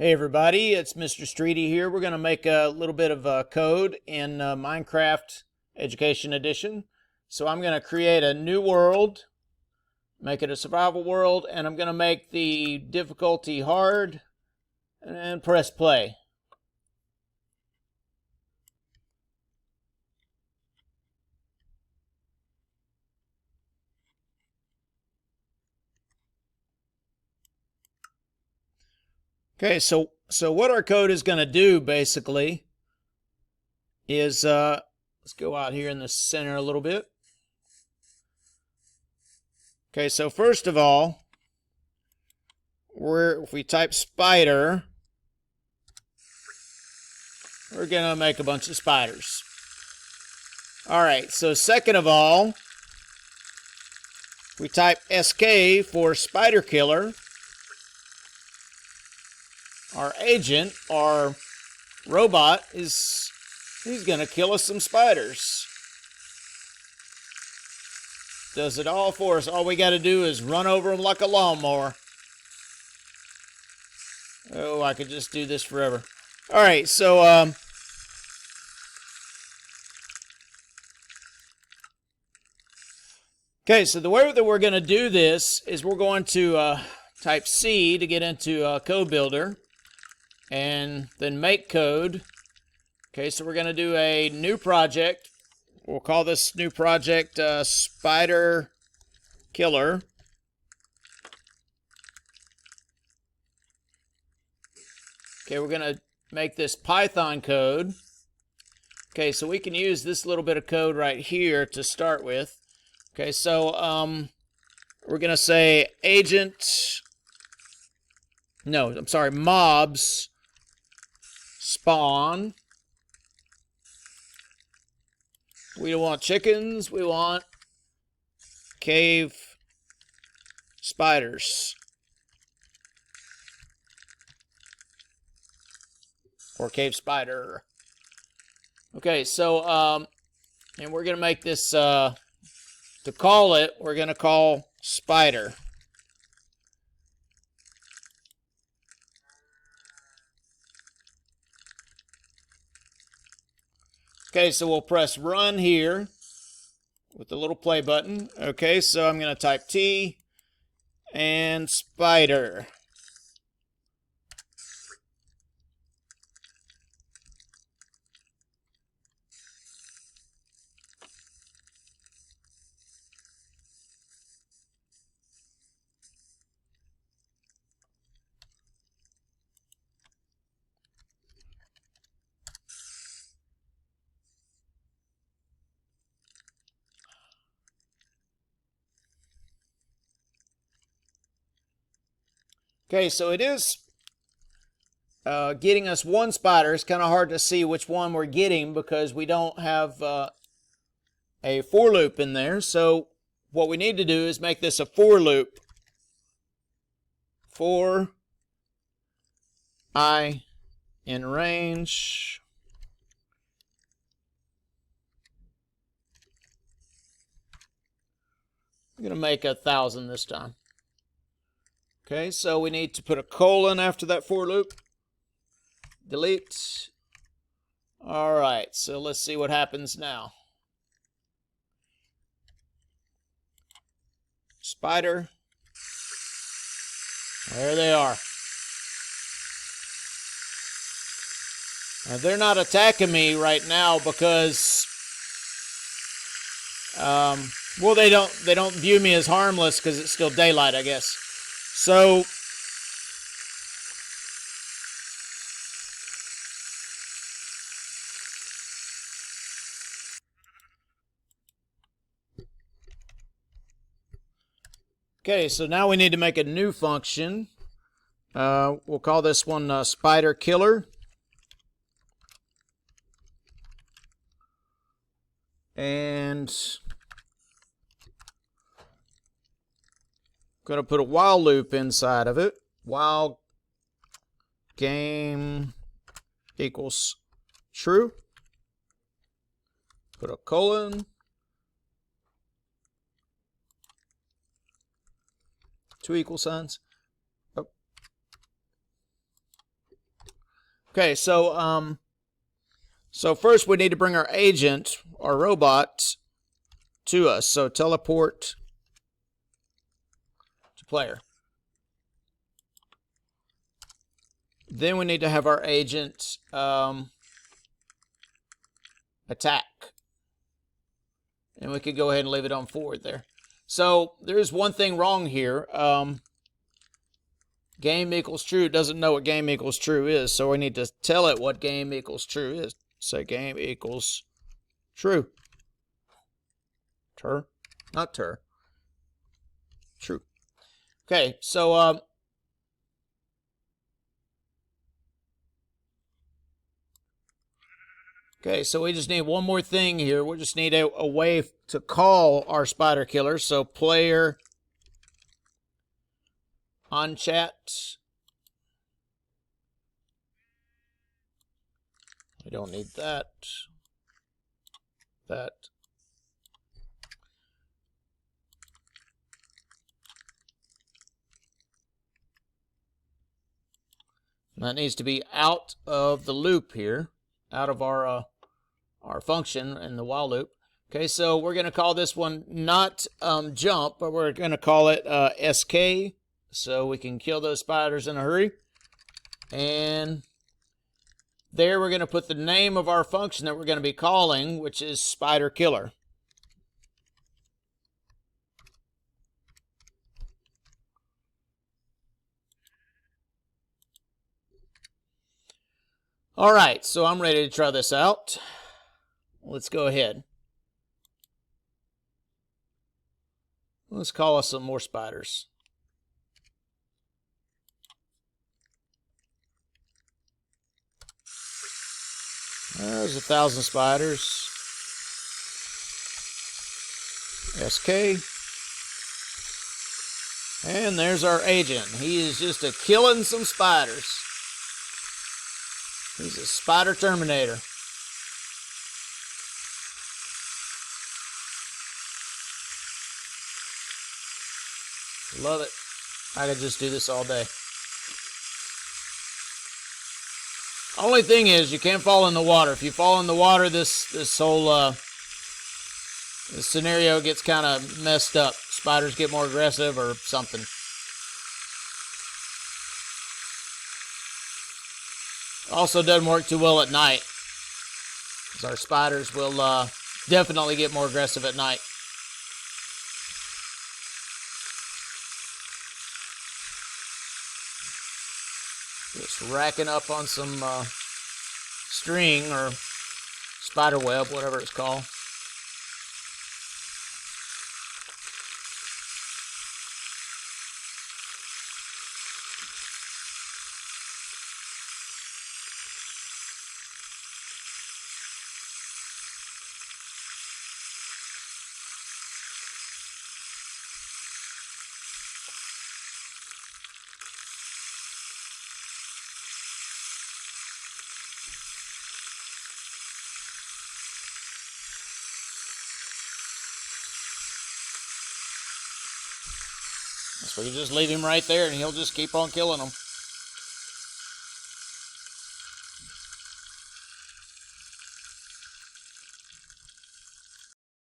Hey everybody, it's Mr. Streety here. We're going to make a little bit of code in Minecraft Education Edition. So I'm going to create a new world, make it a survival world, and I'm going to make the difficulty hard and press play. Okay, so what our code is going to do basically is let's go out here in the center a little bit. Okay, so first of all, if we type spider, we're going to make a bunch of spiders. All right, so second of all, we type SK for spider killer. Our agent, our robot, he's going to kill us some spiders. Does it all for us. All we got to do is run over them like a lawnmower. Oh, I could just do this forever. All right, so okay, so the way that we're going to do this is we're going to type C to get into Code Builder, and then make code. Okay, so we're going to do a new project. We'll call this new project Spider Killer. Okay, we're going to make this Python code. Okay, so we can use this little bit of code right here to start with. Okay, so we're going to say mobs spawn. We don't want chickens, we want cave spiders. Or cave spider. Okay, so and we're going to make this to call it, we're going to call spider. Okay, so we'll press run here with the little play button. Okay, so I'm going to type T and spider. Okay, so it is getting us one spider. It's kind of hard to see which one we're getting because we don't have a for loop in there. So what we need to do is make this a for loop. For I in range. I'm going to make 1,000 this time. Okay, so we need to put a colon after that for loop. Delete. All right, so let's see what happens now. Spider. There they are. Now, they're not attacking me right now because, well, they don't view me as harmless because it's still daylight, I guess. So okay, so now we need to make a new function. We'll call this one Spider Killer. And I'm going to put a while loop inside of it. While game equals true. Put a colon. 2 equal signs. Oh. Okay, so first we need to bring our agent, our robot, to us. So teleport to player. Then we need to have our agent attack. And we could go ahead and leave it on forward there. So there's one thing wrong here. Game equals true doesn't know what game equals true is, so we need to tell it what game equals true is. Say game equals true. Not true. Okay, so we just need one more thing here. We just need a way to call our spider killer. So player on chat. We don't need that. That. And that needs to be out of the loop here, out of our function in the while loop. Okay, so we're going to call this one not jump, but we're going to call it SK, so we can kill those spiders in a hurry. And there we're going to put the name of our function that we're going to be calling, which is spider killer. All right, so I'm ready to try this out. Let's go ahead. Let's call us some more spiders. There's 1,000 spiders. SK. And there's our agent. He is just killing some spiders. He's a spider terminator. Love it. I could just do this all day. Only thing is, you can't fall in the water. If you fall in the water, this whole this scenario gets kind of messed up. Spiders get more aggressive or something. Also doesn't work too well at night, because our spiders will definitely get more aggressive at night. Just racking up on some string or spider web, whatever it's called. So you just leave him right there and he'll just keep on killing them.